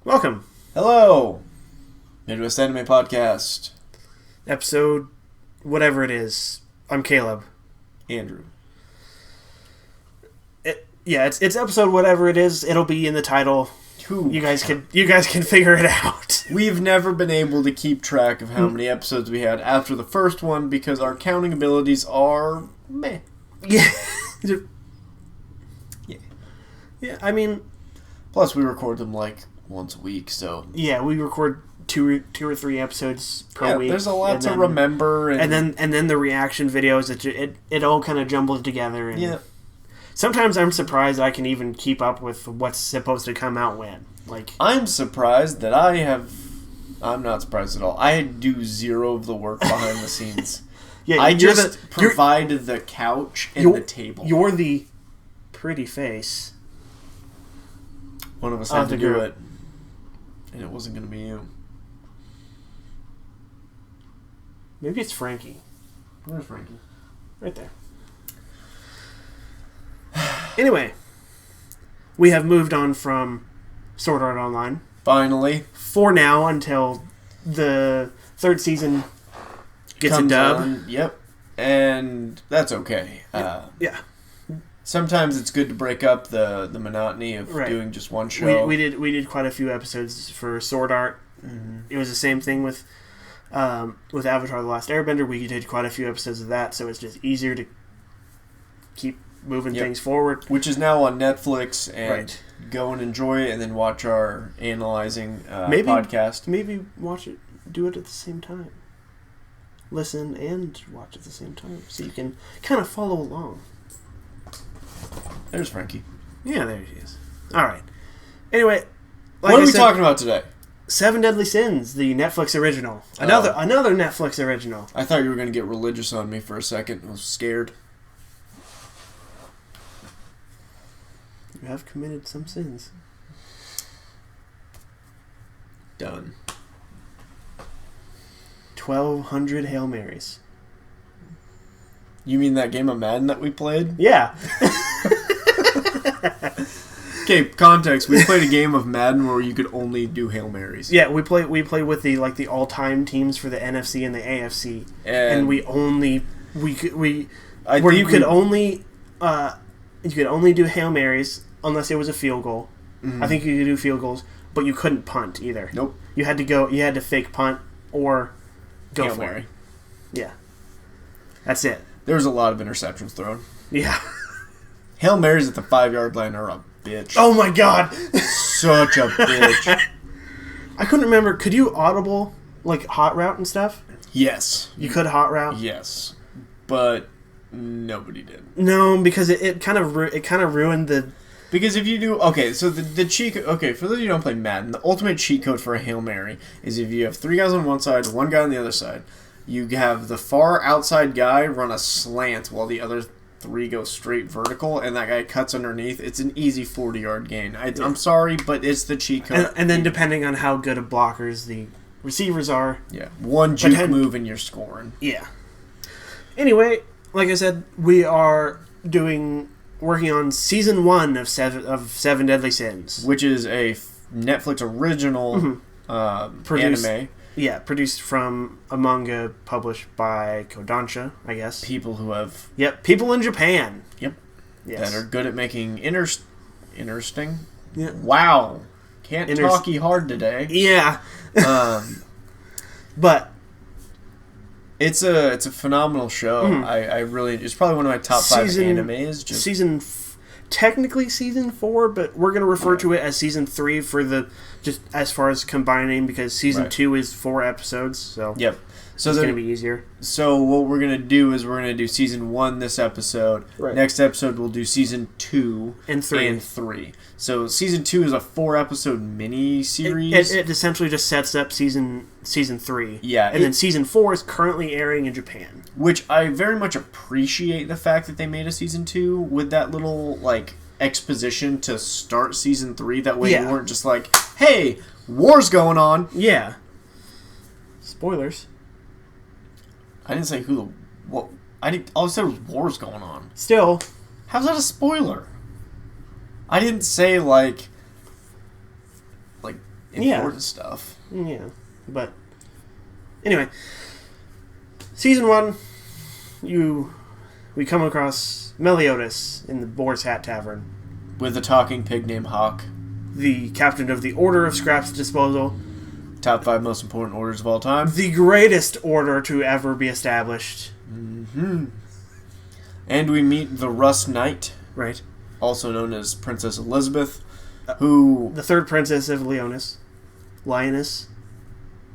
Welcome. Hello, Midwest Anime Podcast. Midwest Anime Podcast. Episode whatever it is. I'm Caleb. Andrew. It's episode whatever it is. It'll be in the title. You guys can figure it out. We've never been able to keep track of how many episodes we had after the first one because our counting abilities are meh. Yeah. Yeah. Yeah, I mean, Plus, we record them like once a week, so yeah, we record two or three episodes per week. There's a lot to remember, and then the reaction videos. It all kind of jumbled together. And yeah. Sometimes I'm surprised I can even keep up with what's supposed to come out when. Like, I'm surprised that I'm not surprised at all. I do zero of the work behind the scenes. yeah, I just provide the couch and the table. You're the pretty face. One of us had to do it, and it wasn't going to be you. Maybe it's Frankie. Where's Frankie? Right there. Anyway, we have moved on from Sword Art Online. Finally. For now, until the third season gets a dub. Yep. And that's okay. Yeah. Sometimes it's good to break up the monotony of doing just one show. We did quite a few episodes for Sword Art. Mm-hmm. It was the same thing with Avatar: The Last Airbender. We did quite a few episodes of that, so it's just easier to keep moving things forward. Which is now on Netflix, and go and enjoy it, and then watch our analyzing podcast. Maybe watch it, do it at the same time. Listen and watch at the same time, so you can kind of follow along. There's Frankie. Yeah, there she is. All right. Anyway, what are we talking about today? Seven Deadly Sins, the Netflix original. Another Netflix original. I thought you were going to get religious on me for a second. I was scared. You have committed some sins. Done. 1,200 Hail Marys. You mean that game of Madden that we played? Yeah. Okay, context. We played a game of Madden where you could only do Hail Marys. Yeah, we played with the all-time teams for the NFC and the AFC, and you could only do Hail Marys unless it was a field goal. Mm-hmm. I think you could do field goals, but you couldn't punt either. Nope. You had to fake punt or go Hail for Mary. it. Yeah. That's it. There was a lot of interceptions thrown. Yeah. Hail Marys at the 5-yard line are a bitch. Oh my god! Such a bitch. I couldn't remember. Could you audible, like, hot route and stuff? Yes. You could hot route? Yes. But nobody did. No, because it kind of ruined the... Because if you do... Okay, so the cheat... Okay, for those of you who don't play Madden, the ultimate cheat code for a Hail Mary is if you have 3 guys on one side, 1 guy on the other side, you have the far outside guy run a slant while the other 3 go straight vertical, and that guy cuts underneath. It's an easy 40-yard gain. I'm sorry, but it's the cheat code. And then depending on how good of blockers the receivers are... Yeah, one juke move and you're scoring. Yeah. Anyway, like I said, we are working on Season 1 of Seven Deadly Sins. Which is a Netflix original anime. Yeah, produced from a manga published by Kodansha, I guess. People who have... Yep, people in Japan. Yep. Yes. That are good at making interesting. Yeah. Wow. Can't talky hard today. Yeah. But... It's a phenomenal show. Mm-hmm. I really... It's probably one of my top 5 animes. Technically Season 4, but we're going to refer to it as Season 3 for just as far as combining, because Season 2 is 4 episodes, so yep. So it's going to be easier. So what we're going to do is we're going to do Season 1 this episode. Right. Next episode we'll do Season 2 and 3. So Season 2 is a 4-episode mini-series. It essentially just sets up Season 3. Yeah. And then Season 4 is currently airing in Japan. Which I very much appreciate the fact that they made a Season 2 with that little, like, exposition to start Season 3. That way you weren't just like, hey, war's going on. Yeah. Spoilers. I didn't say what. All I said was war's going on. Still. How's that a spoiler? I didn't say, like important stuff. Yeah, but anyway, season 1, we come across Meliodas in the Boar's Hat Tavern, With a talking pig named Hawk. the captain of the Order of Scraps Disposal, Top 5 most important orders of all time. the greatest order to ever be established. Mm-hmm. And we meet the Rust Knight, Right. also known as Princess Elizabeth, who... The third princess of Leonis. Lioness.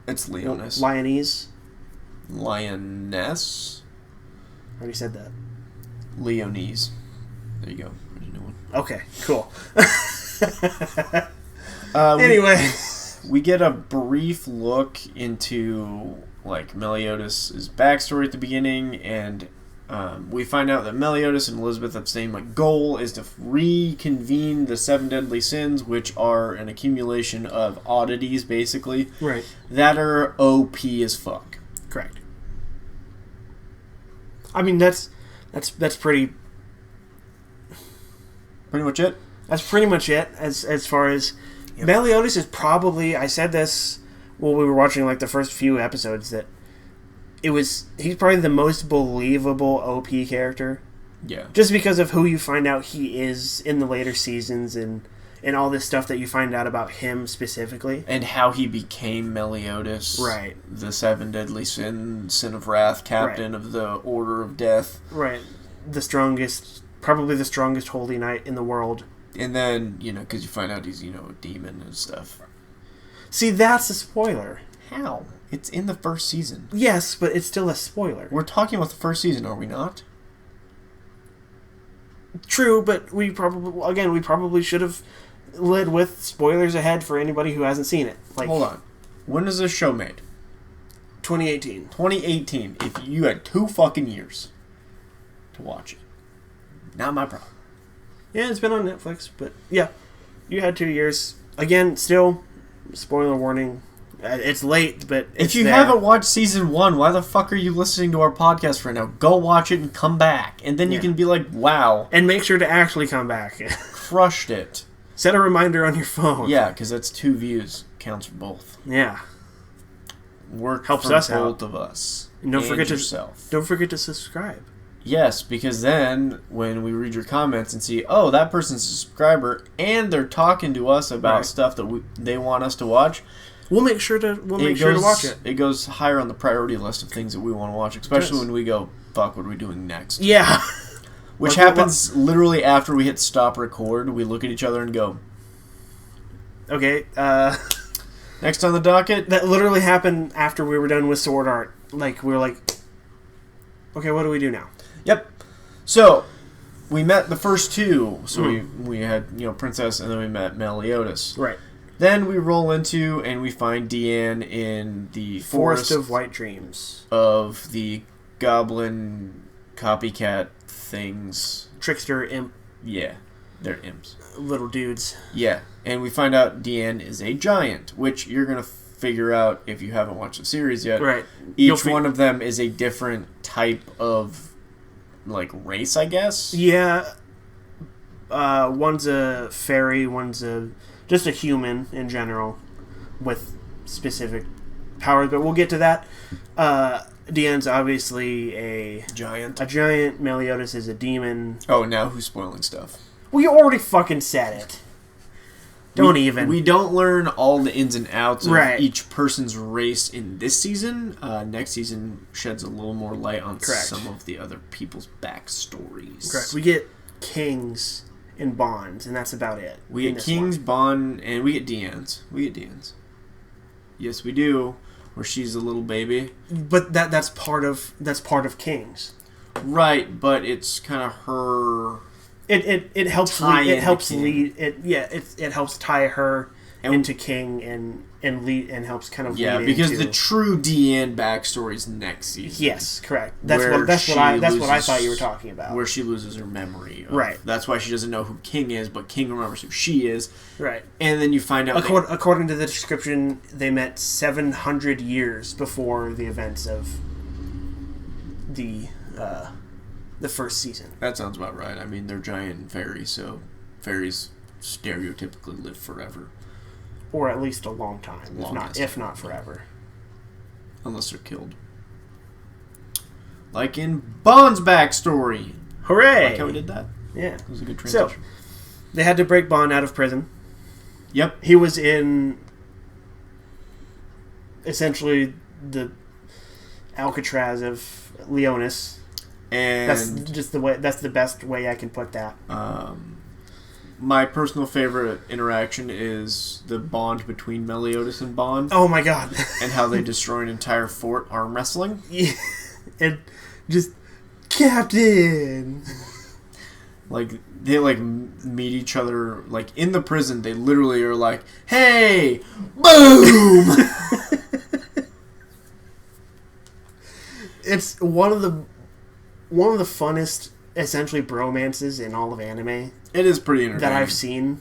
It's Leonis. Lionese. Lioness? Already said that. Leonese. There you go. There's a new one. Okay, cool. Anyway, we get a brief look into Meliodas' backstory at the beginning, and we find out that Meliodas and Elizabeth have the same goal is to reconvene the 7 deadly sins, which are an accumulation of oddities, basically, Right. that are OP as fuck. Correct. I mean, that's pretty. Pretty much it. That's pretty much it as far as Meliodas is probably. I said this while we were watching the first few episodes that he's probably the most believable OP character. Yeah. Just because of who you find out he is in the later seasons and all this stuff that you find out about him specifically. And how he became Meliodas. Right. The 7 deadly sin of wrath, captain of the Order of Death. Right. Probably the strongest holy knight in the world. And then, because you find out he's, a demon and stuff. See, that's a spoiler. How? It's in the first season. Yes, but it's still a spoiler. We're talking about the first season, are we not? True, but we probably should have led with spoilers ahead for anybody who hasn't seen it. Hold on. When is this show made? 2018. 2018. If you had 2 fucking years to watch it. Not my problem. Yeah, it's been on Netflix, but yeah, you had 2 years. Again, still, spoiler warning. It's late, but if you haven't watched season 1, why the fuck are you listening to our podcast right now? Go watch it and come back, and then you can be like, "Wow!" And make sure to actually come back. Crushed it. Set a reminder on your phone. Yeah, because that's 2 views. Counts for both. Yeah, Helps us both of us. And don't forget yourself. Don't forget to subscribe. Yes, because then when we read your comments and see, oh, that person's a subscriber, and they're talking to us about stuff that they want us to watch, we'll make sure to watch it. It goes higher on the priority list of things that we want to watch, especially when we go, fuck, what are we doing next? Yeah. Which happens literally after we hit stop record. We look at each other and go, okay, next on the docket? That literally happened after we were done with Sword Art. We were like, okay, what do we do now? Yep. So, we met the first 2. So we had, Princess, and then we met Meliodas. Right. Then we roll into, and we find Deanne in the Forest of White Dreams. Of the goblin copycat things. Trickster, imp. Yeah. They're imps. Little dudes. Yeah. And we find out Deanne is a giant, which you're going to figure out if you haven't watched the series yet. Right. Each one of them is a different type of, race, I guess? Yeah. One's a fairy, one's just a human in general with specific powers, but we'll get to that. Deanne's obviously a giant. Meliodas is a demon. Oh, now who's spoiling stuff? We already fucking said it. We don't learn all the ins and outs of each person's race in this season. Next season sheds a little more light on some of the other people's backstories. Correct. We get kings and bonds, and that's about it. We get kings, bond, and we get Deanne's. Yes, we do. Where she's a little baby. But that's part of kings. Right, but it's kind of her. It helps tie her into King and helps kind of lead because into, the true Deanne backstory is next season. Yes, correct. That's what I thought you were talking about. Where she loses her memory. Right. That's why she doesn't know who King is, but King remembers who she is. Right. And then you find out according to the description, they met 700 years before the events of the first season. That sounds about right. I mean, they're giant fairies, so fairies stereotypically live forever. or at least a long time, Longest. if not forever. Unless they're killed. Like in Bond's backstory. Hooray! Like how we did that. Yeah. It was a good transition. So, they had to break Bond out of prison. Yep. He was in essentially the Alcatraz of Leonis. And That's just the way. That's the best way I can put that. my personal favorite interaction is the bond between Meliodas and Bond. Oh my god! And how they destroy an entire fort arm wrestling. Yeah. And just Captain. Like they like meet each other like in the prison. They literally are like, "Hey, boom!" It's one of the funnest, essentially, bromances in all of anime It is pretty entertaining that I've seen,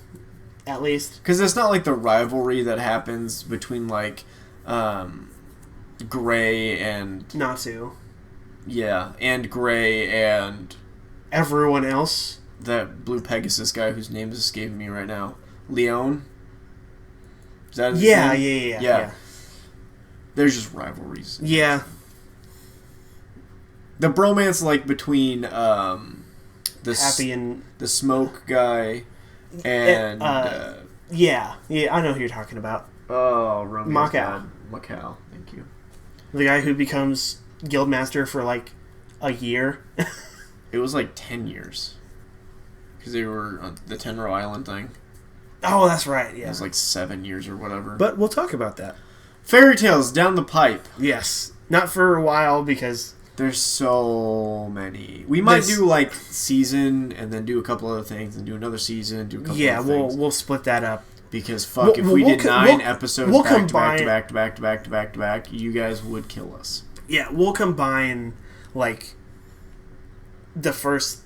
at least. because it's not like the rivalry that happens between like Gray and Natsu. and Gray and Everyone else. that Blue Pegasus guy whose name is escaping me right now. Leon? Is that his Yeah. name? There's just rivalries. Yeah. The bromance like between Happy and... the smoke guy and Yeah, I know who you're talking about. Romeo's Macau. dad. Macau, thank you. The guy who becomes guildmaster for, like, a year. It was like 10 years. Because they were on the Tenro Island thing. Oh, that's right, It yeah. was like 7 years or whatever. But we'll talk about that. Fairy Tales down the pipe. Yes. Not for a while, because... There's so many. We might This- do like season and then do a couple other things and do another season, do a couple Yeah, other things. we'll split that up. Because fuck, if we we'll did co- 9 we'll- episodes we'll back to back to combine- back to back to back to back to back, you guys would kill us. Yeah, we'll combine, like, the first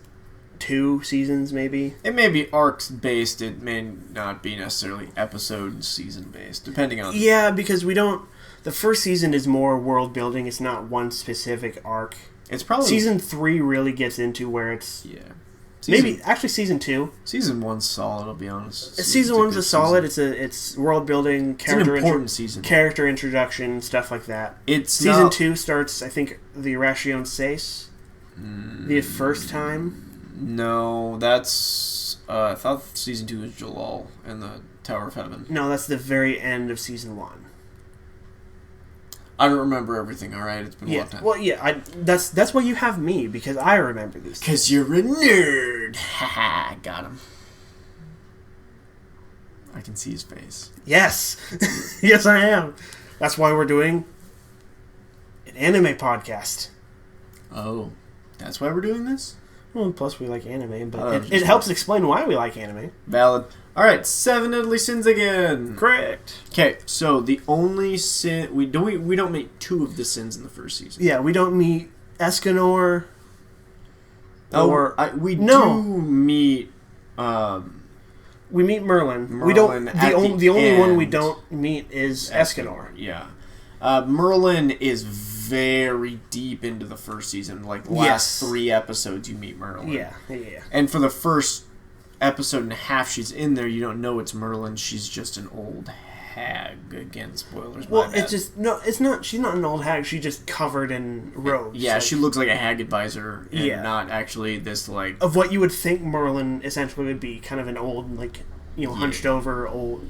2 seasons, maybe. It may be arcs based, it may not be necessarily episode and season based, depending on... Yeah, because we don't... The first season is more world building. It's not one specific arc. It's probably... Season 3 really gets into where it's... Yeah. Maybe, actually, Season 2. Season 1's solid, I'll be honest. Season 1's a solid. It's world building, It's an important season. character introduction, stuff like that. It's Season not- 2 starts, I think, the Irration Seis. The first time. No, that's... I thought Season 2 was Jalal and the Tower of Heaven. No, that's the very end of Season 1. I don't remember everything, alright? It's been a Yeah, long time. well, yeah, that's why you have me, because I remember these things. Because you're a nerd. Haha, got him. I can see his face. Yes. Yes, I am. That's why we're doing an anime podcast. Oh, that's why we're doing this? Well, plus we like anime, but Oh, it just- helps explain why we like anime. Valid. Alright, 7 Deadly Sins again. Correct. Okay, so the only sin... We don't make 2 of the sins in the first season. Yeah, we don't meet Escanor. We No. do meet... We meet Merlin. We Merlin don't. at The only one we end. don't meet is Escanor. Yeah. Merlin is very deep into the first season. Like, the last Yes. 3 episodes you meet Merlin. Yeah. And for the first episode and a half she's in there, you don't know it's Merlin. She's just an old hag. Again, spoilers. Well, my bad. it's just no. It's not. She's not an old hag. She's just covered in robes. Yeah, like, she looks like a hag advisor and Yeah. not actually this, like... of what you would think Merlin essentially would be, kind of an old, like, hunched over old.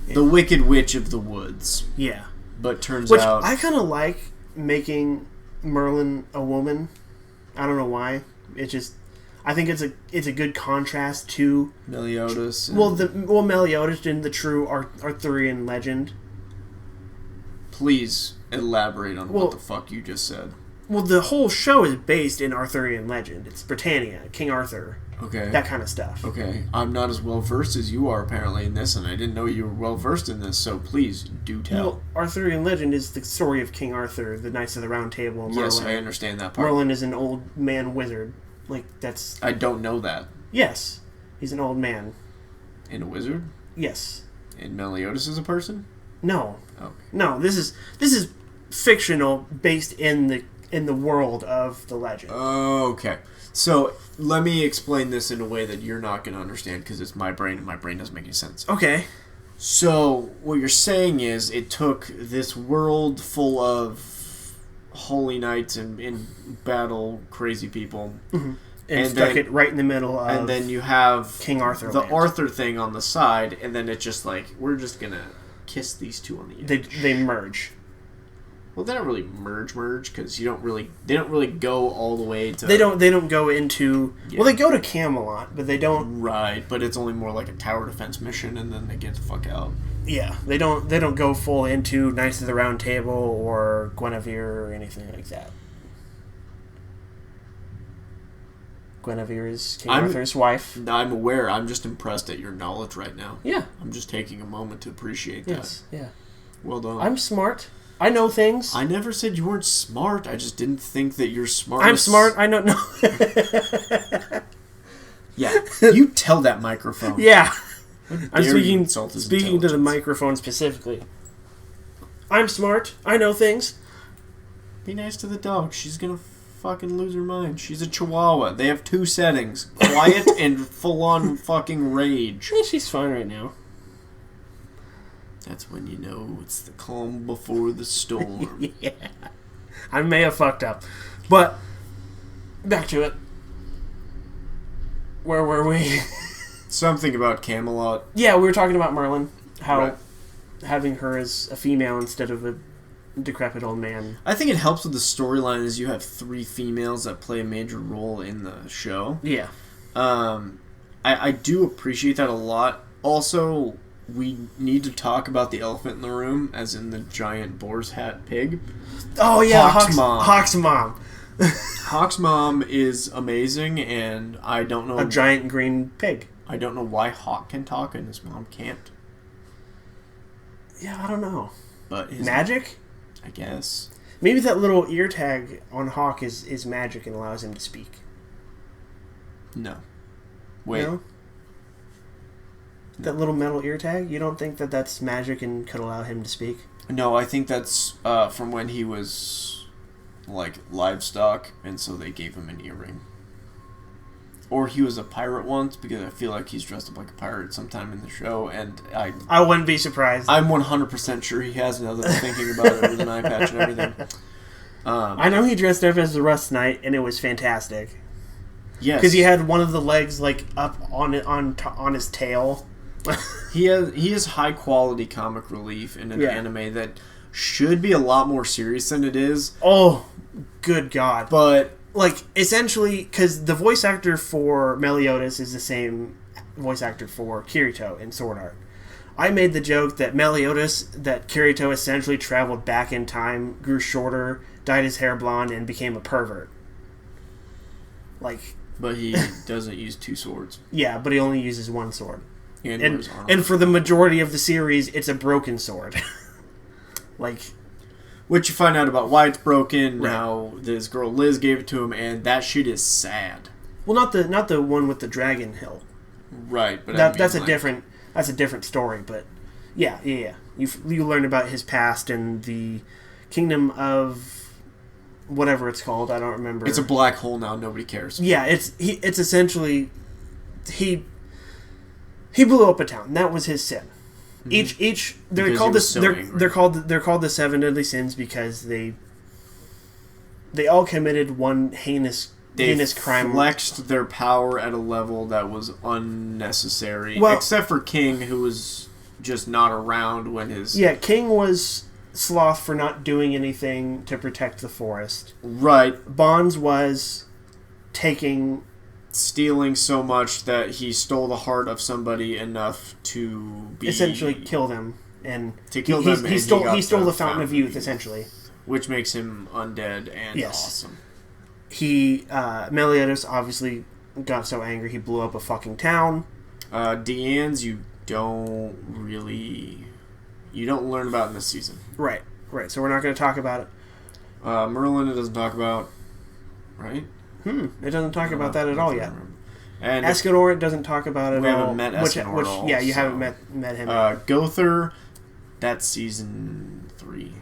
The Wicked Witch of the Woods. Yeah. But turns Which out... I kind of like making Merlin a woman. I don't know why. It just, I think it's a good contrast to Meliodas. And Meliodas and the true Arthurian legend. Please elaborate on Well- what the fuck you just said. Well, the whole show is based in Arthurian legend. It's Britannia, King Arthur, Okay. that kind of stuff. Okay. I'm not as well versed as you are apparently in this, and I didn't know you were well versed in this, so please do tell. Well, Arthurian legend is the story of King Arthur, the Knights of the Round Table. Merlin. Yes, I understand that part. Merlin is an old man wizard. Like, that's... I don't know that. Yes. He's an old man. In a wizard? Yes. And Meliodas is a person? No. Okay. No, this is fictional, based in the world of the legend. Okay. So, let me explain this in a way that you're not going to understand, because it's my brain, and my brain doesn't make any sense. Okay. So, what you're saying is it took this world full of holy knights and battle crazy people. Mm-hmm. And stuck it right in the middle of... And then you have King Arthur the land. Arthur thing on the side, and then it's just like, we're just going to kiss these two on the edge. They merge. Well, they don't really merge, because they don't really go all the way to... They don't go into... Yeah. Well, they go to Camelot, but they don't... Right, but it's only more like a tower defense mission, and then they get the fuck out. Yeah, they don't go full into Knights of the Round Table or Guinevere or anything like that. Guinevere is King Arthur's wife. I'm aware. I'm just impressed at your knowledge right now. Yeah. I'm just taking a moment to appreciate that. Yes, yeah. Well done. I'm smart. I know things. I never said you weren't smart. I just didn't think that you're smart. I'm smart. I know. No. Yeah. You tell that microphone. Yeah. I'm dare you insult his speaking to the intelligence. microphone specifically. I'm smart. I know things. Be nice to the dog. She's gonna fucking lose her mind. She's a chihuahua. They have 2 settings. Quiet and full-on fucking rage. Yeah, she's fine right now. That's when you know it's the calm before the storm. Yeah. I may have fucked up. But, back to it. Where were we? Something about Camelot. Yeah, we were talking about Merlin. How Right. having her as a female instead of a decrepit old man. I think it helps with the storyline is you have 3 females that play a major role in the show. Yeah. I do appreciate that a lot. Also, we need to talk about the elephant in the room, as in the giant boar's hat pig. Oh, yeah. Hawk's mom. Hawk's mom. Hawk's mom is amazing, and I don't know... A giant green pig. I don't know why Hawk can talk and his mom can't. Yeah, I don't know. But his, Magic? I guess. Maybe that little ear tag on Hawk is magic and allows him to speak. No. Wait. No? That little metal ear tag? You don't think that that's magic and could allow him to speak? No, I think that's from when he was, like, livestock, and so they gave him an earring. Or he was a pirate once, because I feel like he's dressed up like a pirate sometime in the show, and I wouldn't be surprised. I'm 100% sure he has, now that I'm thinking about it with an eye patch and everything. I know he dressed up as the Rust Knight, and it was fantastic. Yes. Because he had one of the legs, like, up on his tail. He has high quality comic relief in an anime that should be a lot more serious than it is. Oh, good God. But... like, essentially, because the voice actor for Meliodas is the same voice actor for Kirito in Sword Art. I made the joke that that Kirito essentially traveled back in time, grew shorter, dyed his hair blonde, and became a pervert. Like... But he doesn't use 2 swords. Yeah, but he only uses 1 sword. And for the majority of the series, it's a broken sword. Like... Which you find out about why it's broken, Right. how this girl Liz gave it to him, and that shit is sad. Well, not the one with the dragon hill. Right, but That's a different story. But yeah. You learn about his past and the kingdom of whatever it's called. I don't remember. It's a black hole now. Nobody cares. Yeah, it's essentially he blew up a town. That was his sin. Each they're called they're called the 7 deadly sins because they all committed one heinous crime. Flexed their power at a level that was unnecessary. Well, except for King, who was just not around when his... Yeah, King was sloth for not doing anything to protect the forest. Right. Bonds was stealing so much that he stole the heart of somebody enough to be... essentially kill them. And to kill them. He stole the Fountain of Youth, essentially. Which makes him undead and awesome. Meliodas obviously got so angry he blew up a fucking town. Deanne's you don't learn about in this season. Right. So we're not going to talk about it. Merlin it doesn't talk about, right? It doesn't talk about that at all yet. And Escanor, it doesn't talk about it at all. We haven't met Escanor at all. Yeah, you haven't met him. Gother, that's season 3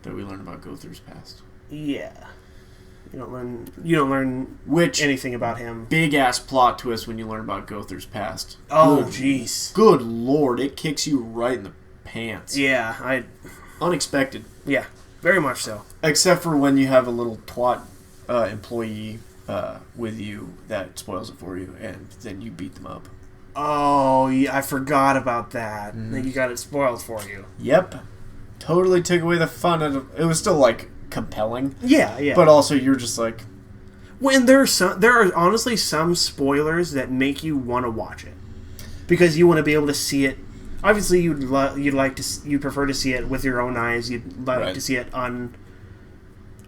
that we learned about Gother's past. Yeah. You don't learn Which anything about him. big ass plot twist when you learn about Gother's past. Oh, jeez. Good lord, it kicks you right in the pants. Yeah, Unexpected. yeah, very much so. Except for when you have a little twat employee with you that spoils it for you, and then you beat them up. Oh, yeah, I forgot about that. That you got it spoiled for you. Yep. Totally took away the fun out of it. Was still, like, compelling. Yeah, yeah. But also, you're just like... When there are honestly some spoilers that make you want to watch it. Because you want to be able to see it. Obviously, you'd prefer to see it with your own eyes. You'd like Right. to see it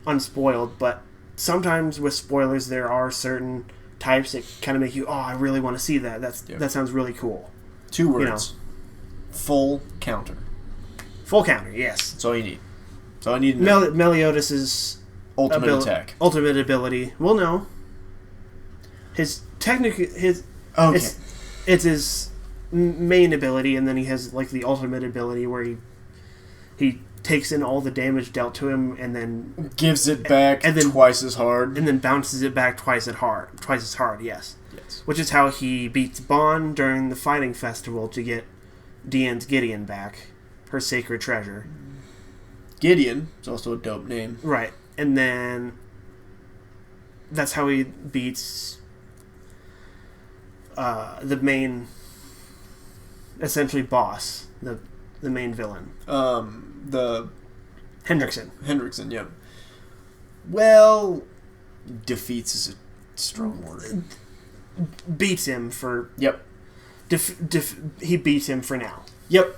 unspoiled. But sometimes with spoilers, there are certain types that kind of make you, oh, I really want to see that. That sounds really cool. 2 words. Full counter. Full counter, yes. That's all you need. That's all I need to know. Meliodas' Ultimate attack. Ultimate ability. Well, no. His Okay. it's his main ability, and then he has like the ultimate ability where he takes in all the damage dealt to him, and then Gives it back and then- twice as hard. and then bounces it back twice as hard. Yes. Yes. Which is how he beats Bon during the fighting festival to get Diane's Gideon back, her sacred treasure. Gideon is also a dope name. Right, and then that's how he beats the main, essentially boss, the main villain, The Hendrickson. Yep. Well, defeats is a strong word. Beats him for Yep. he beats him for now. Yep.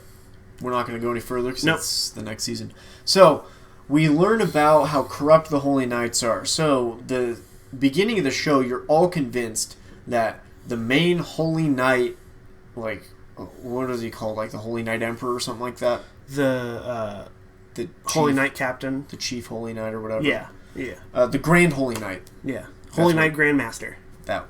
We're not going to go any further because Nope. it's the next season. So, we learn about how corrupt the Holy Knights are. So, the beginning of the show, you're all convinced that the main Holy Knight, like, what is he called? Like the Holy Knight Emperor or something like that? The The Holy chief- Knight Captain. The Chief Holy Knight or whatever. Yeah. The Grand Holy Knight. Yeah. Holy what- Knight Grandmaster. That.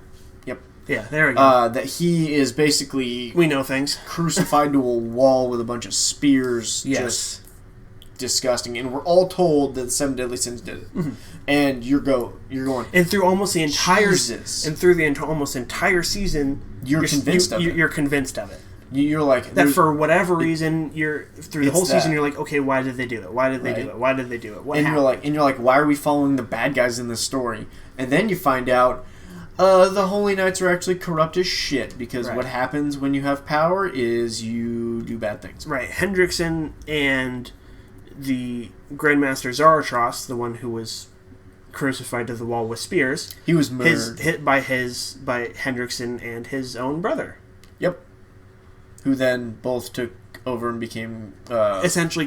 Yep. Yeah, there we go. That he is basically We know things. crucified to a wall with a bunch of spears. Yes. Just disgusting. And we're all told that the 7 deadly sins did it. Mm-hmm. And you're going, And through almost the entire Jesus. and through the almost entire season, You're convinced of it. You're convinced of it. You're like That there's- for whatever reason, you're through the It's whole season. that. You're like, okay, why did they do it? Why did they do Right. it? Why did they do it? What and happened? you're like, why are we following the bad guys in this story? And then you find out the Holy Knights are actually corrupt as shit because Right. what happens when you have power is you do bad things. Right, Hendrickson and the Grandmaster Zaratros, the one who was crucified to the wall with spears, He was murdered. hit by Hendrickson and his own brother. Yep. Who then both took over and became Essentially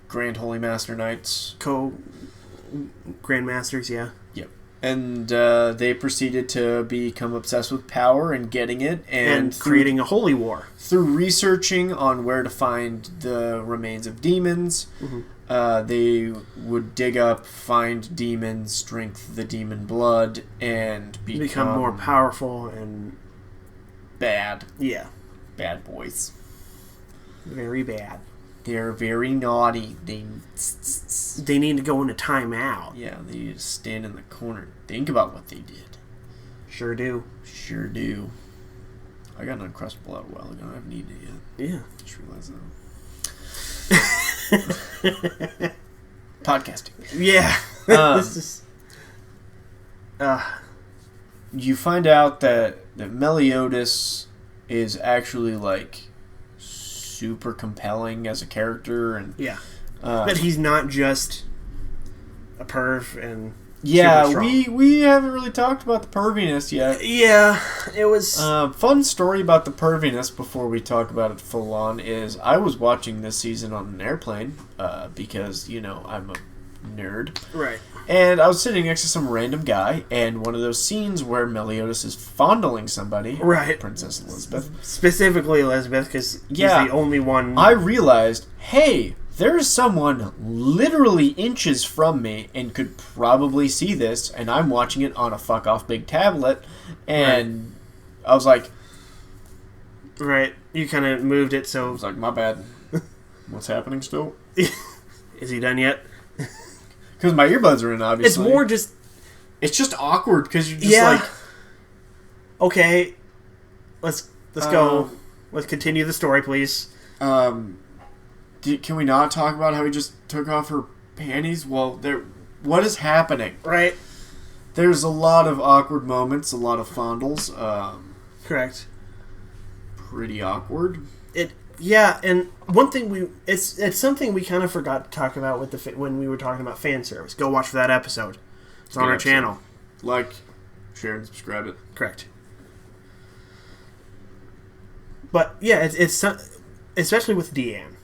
Grand Holy Master Knights. Grandmasters, yeah. Yep. And they proceeded to become obsessed with power and getting it, And creating a holy war. through researching on where to find the remains of demons. They would dig up, find demons, drink the demon blood, and Become more powerful and, bad. yeah, Bad boys. very bad. They're very naughty. They need to go into timeout. Yeah, they just stand in the corner and think about what they did. Sure do. Sure do. I got an Uncrustable out a while ago. I haven't eaten it yet. Yeah. Just realized that. Podcasting. Yeah. Um, This is... You find out that Meliodas is actually, like, super compelling as a character. And yeah. But he's not just a perv and... yeah, super strong. we haven't really talked about the perviness yet. Yeah, it was... Fun story about the perviness before we talk about it full on is I was watching this season on an airplane because, you know, I'm a nerd. right. And I was sitting next to some random guy, and one of those scenes where Meliodas is fondling somebody, Right. Princess Elizabeth, Specifically Elizabeth, because Yeah. he's the only one... I realized, hey, there's someone literally inches from me and could probably see this, and I'm watching it on a fuck-off big tablet, and I was like, Right. You kind of moved it, so... I was like, my bad. What's happening still? Is he done yet? Because my earbuds are in, It's obviously. more just... It's just awkward because you're just like... Okay, let's go. Let's continue the story, please. Can we not talk about how he just took off her panties? Well, what is happening? Right. There's a lot of awkward moments, a lot of fondles. Correct. Pretty awkward. Yeah, and one thing it's something we kind of forgot to talk about with when we were talking about fan service. Go watch for that episode. It's on our channel. Like, share, and subscribe it. Correct. But yeah, it's especially with Deanne.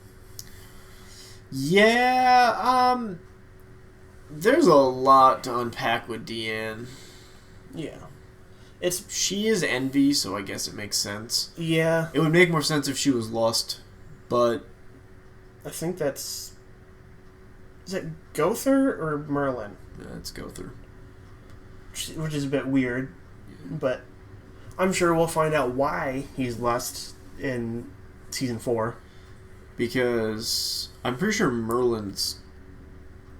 Yeah, there's a lot to unpack with Deanne. Yeah. She is envy, so I guess it makes sense. Yeah. It would make more sense if she was lost, but... I think that's... Is it Gother or Merlin? Yeah, it's Gother. Which is a bit weird, but I'm sure we'll find out why he's lost in season 4. Because I'm pretty sure Merlin's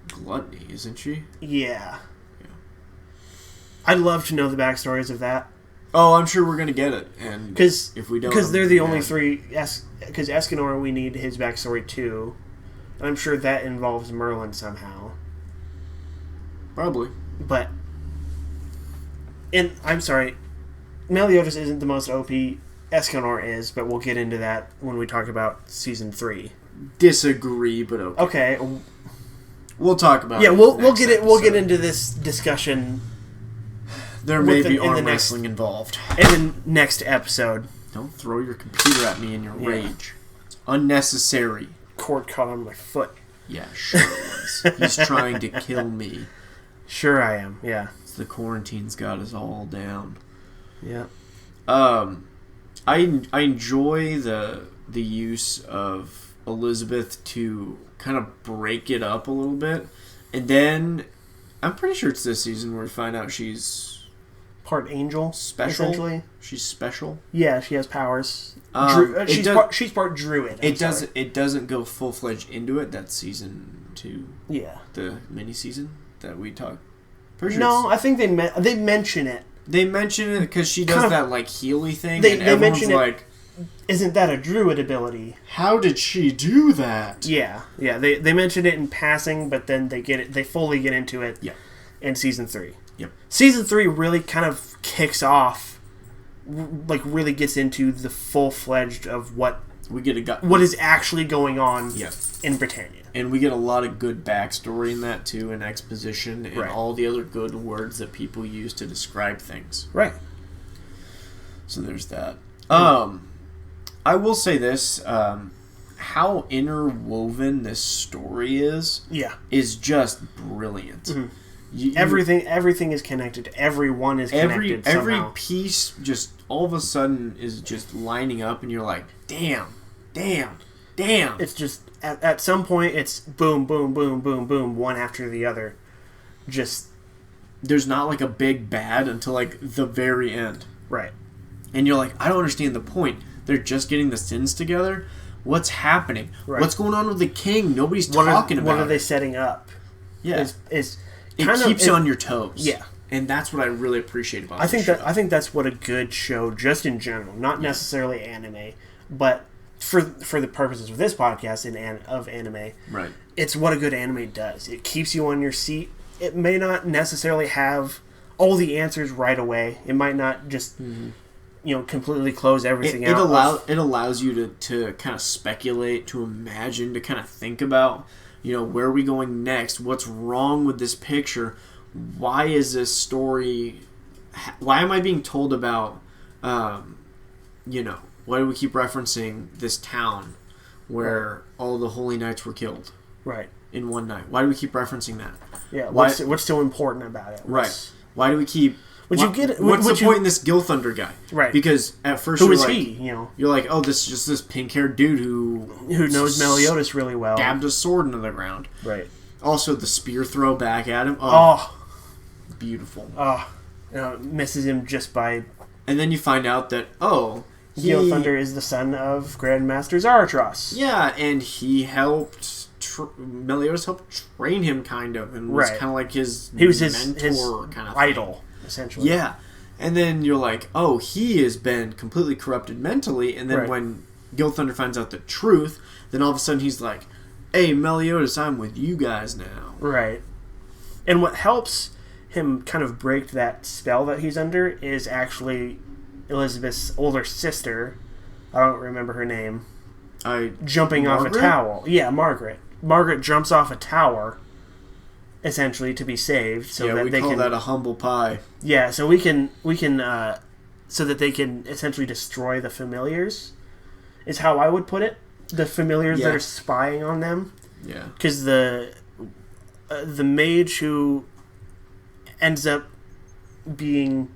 gluttony, isn't she? Yeah. I'd love to know the backstories of that. Oh, I'm sure we're gonna get it, and if we don't, because they're the only three. Because Escanor, we need his backstory too, and I'm sure that involves Merlin somehow. Probably, but I'm sorry, Meliodas isn't the most OP. Escanor is, but we'll get into that when we talk about season 3. Disagree, but okay. Okay, we'll talk about. Yeah, we'll get it. We'll get into this discussion. There may be arm wrestling involved. In the next episode. Don't throw your computer at me in your rage. It's unnecessary. Cord caught on my foot. Yeah, sure it was. He's trying to kill me. Sure I am, yeah. The quarantine's got us all down. Yeah. I enjoy the use of Elizabeth to kind of break it up a little bit. And then, I'm pretty sure it's this season where we find out she's... part angel, special. Essentially. She's special. Yeah, she has powers. She's part druid. It doesn't go full fledged into it. That's season 2. Yeah, the mini season that we talked. No, I think they mention it. They mention it because she does that like Healy thing, and everyone's mention like, "Isn't that a druid ability?" How did she do that? Yeah. They mention it in passing, but then they fully get into it. Yeah. In season 3. Yep. Season 3 really kind of kicks off, like really gets into the full-fledged of what is actually going on in Britannia. And we get a lot of good backstory in that too, and exposition, and all the other good words that people use to describe things. Right. So there's that. I will say this, how interwoven this story is just brilliant. Mm-hmm. Everything is connected. Everyone is connected every somehow. piece just all of a sudden is just lining up, and you're like, damn. It's just at some point it's boom, boom, boom, boom, boom, one after the other. Just there's not like a big bad until like the very end, right? And you're like, I don't understand the point. They're just getting the sins together. What's happening? Right. What's going on with the king? Nobody's talking about. What are they setting up? Yeah, it keeps you on your toes. Yeah, and that's what I really appreciate about. I think that's what a good show, just in general, not necessarily anime, but for the purposes of this podcast of anime, right? It's what a good anime does. It keeps you on your seat. It may not necessarily have all the answers right away. It might not just completely close everything out. It allows you to kind of speculate, to imagine, to kind of think about, where are we going next? What's wrong with this picture? Why is this story? Why am I being told about? Why do we keep referencing this town where all the holy knights were killed? Right. In one night. Why do we keep referencing that? Yeah. What's so important about it? Right. Why do we keep? What's the point in this Gilthunder guy? Right. Because at first who is he? You're like, oh, this is just this pink-haired dude who knows Meliodas really well. Stabbed a sword into the ground. Right. Also, the spear throw back at him. Beautiful. Misses him just by. And then you find out that Gilthunder is the son of Grandmaster Zaratros. Yeah, and he helped Meliodas helped train him, kind of, and was Right. kind of like his He was his mentor, kind of idol, essentially. Yeah, and then you're like, oh, he has been completely corrupted mentally, and then Right. when Gil Thunder finds out the truth, then all of a sudden he's like, hey, Meliodas, I'm with you guys now. Right. And what helps him kind of break that spell that he's under is actually Elizabeth's older sister. I don't remember her name. Jumping off a Margaret? tower. Yeah, Margaret. Margaret jumps off a tower, essentially, to be saved. So Yeah, that we they call can. that a humble pie. Yeah, so we can so that they can essentially destroy the familiars. Is how I would put it. The familiars that Yeah. are spying on them. Yeah. Because the mage who ends up being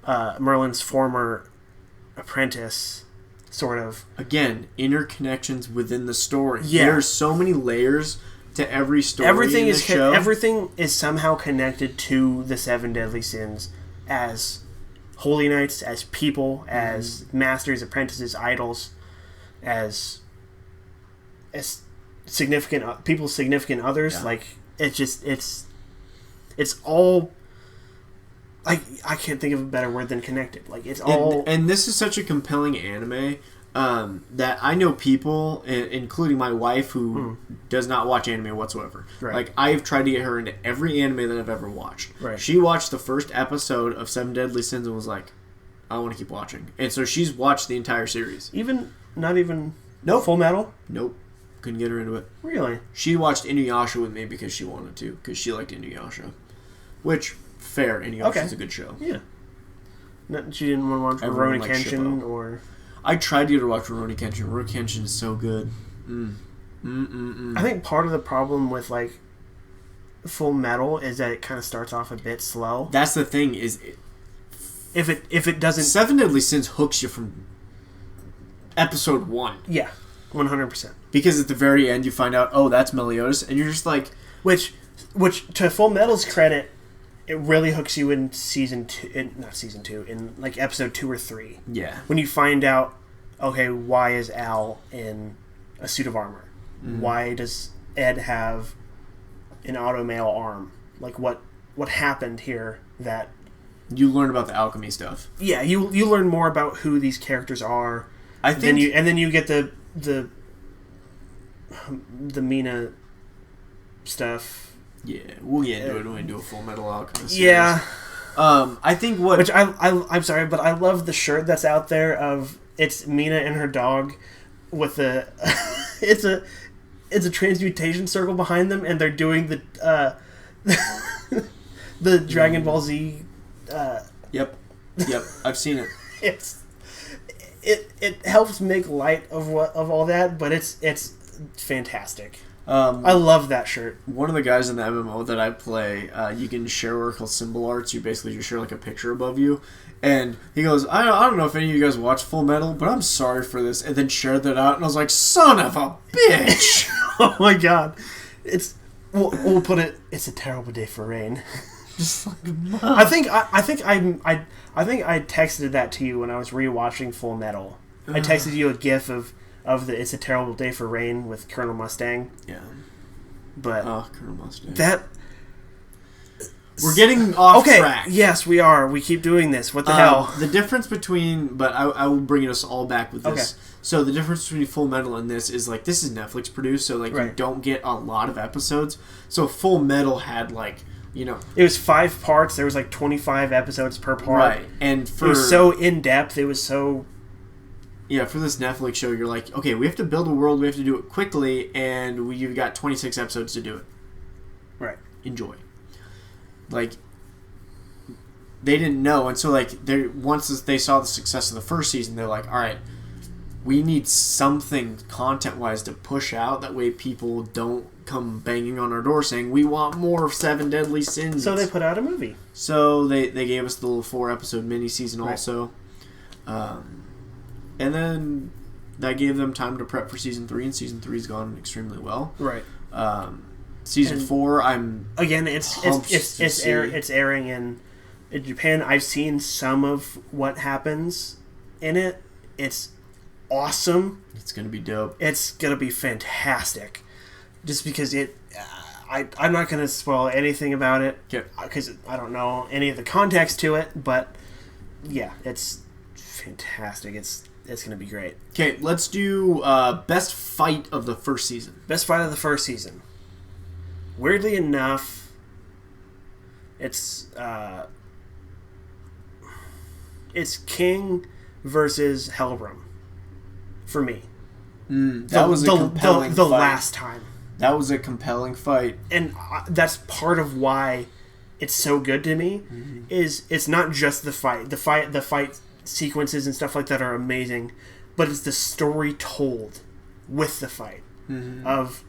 Merlin's former apprentice, sort of. Again, interconnections within the story. Yeah. There's so many layers to every story Everything in is this show. everything is somehow connected to the seven deadly sins as holy knights, as people, as masters, apprentices, idols, as significant people's significant others. Yeah. Like it's all. I can't think of a better word than connected. Like it's all. And this is such a compelling anime that I know people, including my wife, who does not watch anime whatsoever. Right. Like, I've tried to get her into every anime that I've ever watched. Right. She watched the first episode of Seven Deadly Sins and was like, I want to keep watching. And so she's watched the entire series. Not even Nope. Full Metal. Nope. Couldn't get her into it. Really? She watched Inuyasha with me because she wanted to, because she liked Inuyasha. Which, fair, Inuyasha's a good show. Yeah. No, she didn't want to watch Everyone Rurouni likes Kenshin Shippo. or. I tried to get her to watch Rurouni Kenshin. Rurouni Kenshin is so good. I think part of the problem with like Full Metal is that it kind of starts off a bit slow. That's the thing, is If it doesn't, Seven Deadly Sins hooks you from episode 1. yeah, 100%. Because at the very end you find out, oh, that's Meliodas, and you're just like, Which to Full Metal's credit, it really hooks you in season 2, not season 2, in like episode 2 or 3. yeah. When you find out, okay, why is Al in a suit of armor? Why does Ed have an automail arm? Like what happened here that You learn about the alchemy stuff. yeah, you learn more about who these characters are. I think Then you get the Mina stuff. yeah, we'll get into it when we do a Full Metal Alchemist series. Yeah, I think what which I'm sorry, but I love the shirt that's out there of it's Mina and her dog with the it's a transmutation circle behind them, and they're doing the the Dragon Ball Z. Yep, I've seen it. It helps make light of all that, but it's fantastic. Um, I love that shirt. One of the guys in the MMO that I play, you can share what are called symbol arts. You basically just share like a picture above you, and he goes, I don't know if any of you guys watch Full Metal, but I'm sorry for this, and then shared that out, and I was like, son of a bitch. Oh my god, we'll put it. It's a terrible day for rain. Just like, I think I texted that to you when I was rewatching Full Metal. I texted you a GIF of the "It's a Terrible Day for Rain" with Colonel Mustang. yeah. But Colonel Mustang. that We're getting off track. Yes, we are. We keep doing this. What the hell? The difference between, but I will bring us all back with this. Okay. So the difference between Full Metal and this is like this is Netflix produced, so like you Right. don't get a lot of episodes. So Full Metal had like It was 5 parts. There was like 25 episodes per part. right, and It for was so in depth. It was so for this Netflix show, you're like, okay, we have to build a world, we have to do it quickly, and you've got 26 episodes to do it. right. Enjoy. Like, they didn't know, and so like once they saw the success of the first season, they're like, all right, we need something content-wise to push out. That way, people don't come banging on our door saying we want more of Seven Deadly Sins. So they put out a movie. So they gave us the little 4-episode mini-season Right. also. And then that gave them time to prep for Season 3, and Season 3's gone extremely well. Right. Season And 4, I'm Again, pumped to see. it's airing in Japan. I've seen some of what happens in it. It's awesome. It's going to be dope. It's gonna be fantastic. just because I'm not going to spoil anything about it Okay. because I don't know any of the context to it, but yeah, it's fantastic. It's going to be great. Okay, let's do best fight of the first season. Best fight of the first season. Weirdly enough, it's King versus Helbram for me. That was a compelling the fight. last time. That was a compelling fight. And that's part of why it's so good to me. Is it's not just the fight sequences and stuff like that are amazing, but it's the story told with the fight of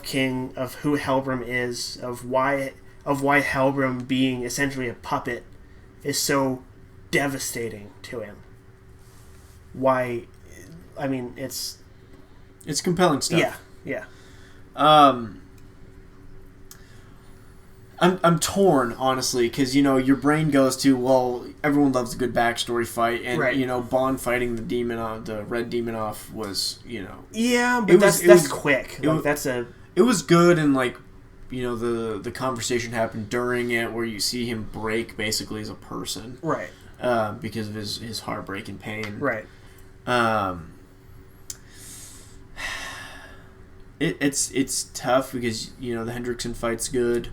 King, of who Helbram is, of why Helbram being essentially a puppet is so devastating to him. Why? I mean, it's compelling stuff. Yeah. I'm torn, honestly, because your brain goes to, well, everyone loves a good backstory fight, and right. Bond fighting the demon off, the red demon off was yeah, but that's quick. It was good, and the conversation happened during it where you see him break basically as a person, right? Because of his heartbreak and pain, right? It's tough because the Hendrickson fight's good.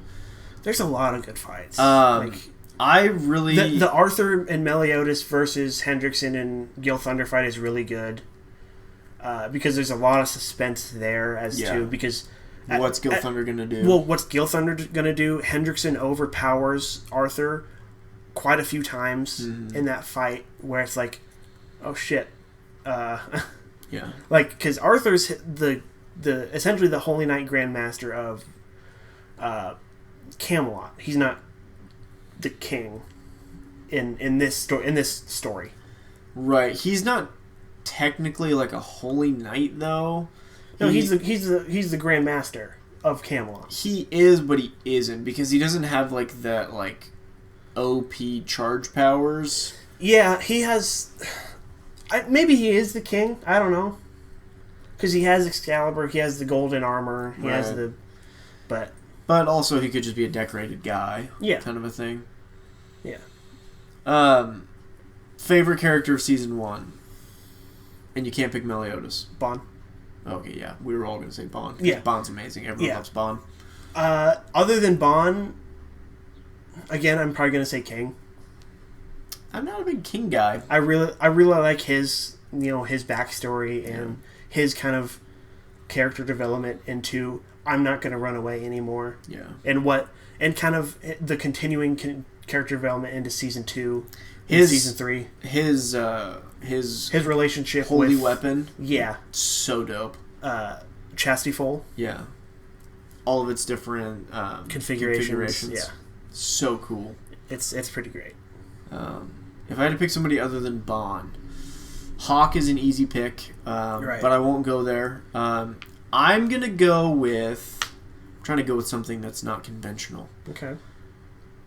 There's a lot of good fights. I really the Arthur and Meliodas versus Hendrickson and Gil Thunder fight is really good because there's a lot of suspense there as to because what's Gil Thunder gonna do? Well, what's Gil Thunder gonna do? Hendrickson overpowers Arthur quite a few times in that fight where it's like, oh shit, yeah, because Arthur's the essentially the Holy Knight Grandmaster of Camelot. He's not the king in this story. Right. He's not technically like a holy knight though. No, he's the Grandmaster of Camelot. He is, but he isn't because he doesn't have that OP charge powers. Yeah, he has. Maybe he is the king. I don't know. Because he has Excalibur, he has the golden armor, he has the... But also he could just be a decorated guy. Yeah. Kind of a thing. Yeah. Favorite character of Season 1? And you can't pick Meliodas. Bond. Okay, yeah. We were all going to say Bond. Yeah. Bond's amazing. Everyone loves Bond. Other than Bond, again, I'm probably going to say King. I'm not a big King guy. I really like his, his backstory and... his kind of character development into I'm not going to run away anymore. Yeah. And kind of the continuing character development into season 2, season 3. His relationship Holy with Weapon. Yeah. So dope. Chastity Foal. Yeah. All of its different configurations. Yeah. So cool. It's pretty great. If I had to pick somebody other than Bond, Hawk is an easy pick, right. But I won't go there. I'm going to go with... I'm trying to go with something that's not conventional. Okay.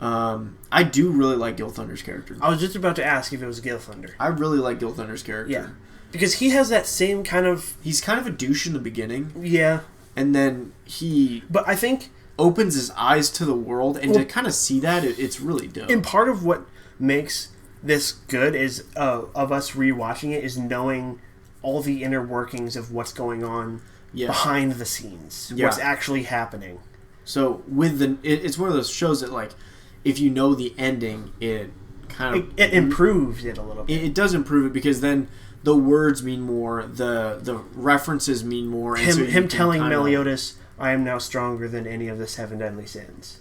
I do really like Gil Thunder's character. I was just about to ask if it was Gil Thunder. I really like Gil Thunder's character. Yeah. Because he has that same kind of... He's kind of a douche in the beginning. Yeah. And then he... But I think... opens his eyes to the world, and to kind of see that, it's really dope. And part of what makes this good is of us rewatching it is knowing all the inner workings of what's going on behind the scenes, what's actually happening. So with it's one of those shows that if you know the ending, it kind of it improves it a little bit. It does improve it because then the words mean more, the references mean more. And him telling Meliodas, "I am now stronger than any of the 7 deadly sins."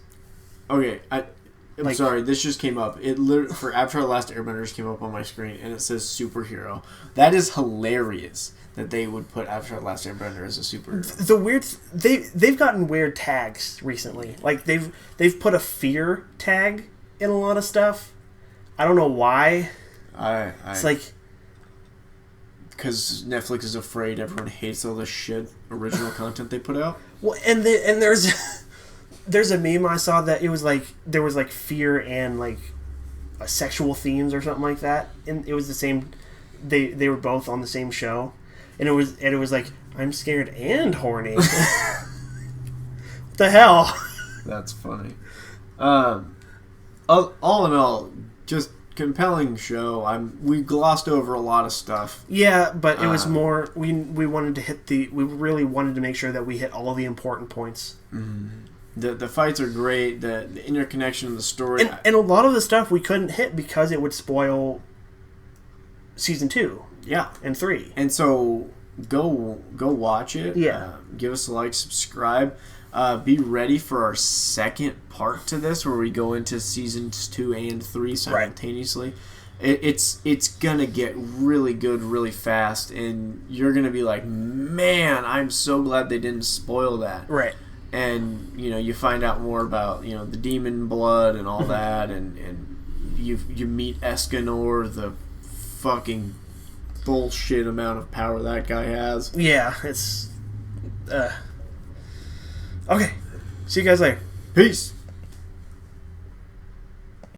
Okay, I'm sorry, this just came up. It for Avatar: The Last Airbender just came up on my screen, and it says superhero. That is hilarious that they would put Avatar: The Last Airbender as a superhero. The weird they've gotten weird tags recently. They've put a fear tag in a lot of stuff. I don't know why. It's because Netflix is afraid everyone hates all the shit original content they put out. Well, and there's. There's a meme I saw that it was there was fear and sexual themes or something like that, and it was the same. They were both on the same show, and it was I'm scared and horny. The hell? That's funny. All in all, just compelling show. We glossed over a lot of stuff. Yeah, but it was more. We wanted to hit the. We really wanted to make sure that we hit all the important points. The fights are great. The interconnection of the story, and a lot of the stuff we couldn't hit because it would spoil season 2. Yeah, and 3. And so go watch it. Yeah. Give us a like, subscribe. Be ready for our second part to this, where we go into seasons 2 and 3 simultaneously. Right. It's gonna get really good really fast, and you're gonna be like, man, I'm so glad they didn't spoil that. Right. And you find out more about the demon blood and all that, and you meet Escanor, the fucking bullshit amount of power that guy has. Yeah, it's okay. See you guys later. Peace.